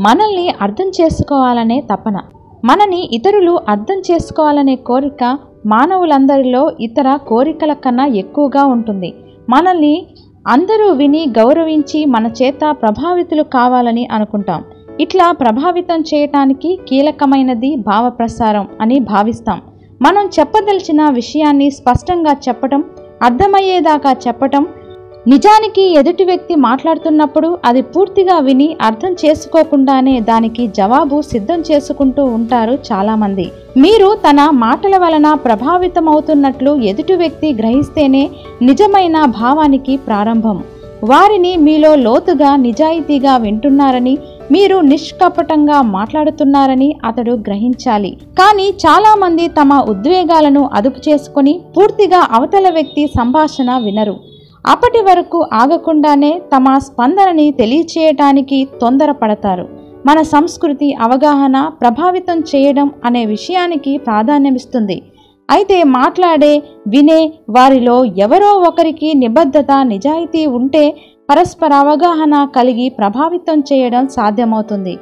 మనల్ని అర్థం చేసుకోవాలనే తపన. మనని ఇతరులు అర్థం చేసుకోవాలనే కోరిక మానవులందరిలో ఇతర కోరికల కన్నా ఎక్కువగా ఉంటుంది. మనల్ని అందరూ విని గౌరవించి మన చేత ప్రభావితులు కావాలని అనుకుంటాం. ఇట్లా ప్రభావితం చేయటానికి కీలకమైనది భావప్రసారం అని భావిస్తాం. మనం చెప్పదలిచిన విషయాన్ని స్పష్టంగా చెప్పటం, అర్థమయ్యేదాకా చెప్పటం. నిజానికి ఎదుటి వ్యక్తి మాట్లాడుతున్నప్పుడు అది పూర్తిగా విని అర్థం చేసుకోకుండానే దానికి జవాబు సిద్ధం చేసుకుంటూ ఉంటారు చాలామంది. మీరు తన మాటల వలన ప్రభావితమవుతున్నట్లు ఎదుటి వ్యక్తి గ్రహిస్తేనే నిజమైన భావానికి ప్రారంభం. వారిని మీలో లోతుగా నిజాయితీగా వింటున్నారని, మీరు నిష్కపటంగా మాట్లాడుతున్నారని అతడు గ్రహించాలి. కానీ చాలామంది తమ ఉద్వేగాలను అదుపు చేసుకొని పూర్తిగా అవతల వ్యక్తి సంభాషణ వినరు. అప్పటి వరకు ఆగకుండానే తమ స్పందనని తెలియచేయటానికి తొందరపడతారు. మన సంస్కృతి అవగాహన ప్రభావితం చేయడం అనే విషయానికి ప్రాధాన్యమిస్తుంది. అయితే మాట్లాడే, వినే వారిలో ఎవరో ఒకరికి నిబద్ధత, నిజాయితీ ఉంటే పరస్పర అవగాహన కలిగి ప్రభావితం చేయడం సాధ్యమవుతుంది.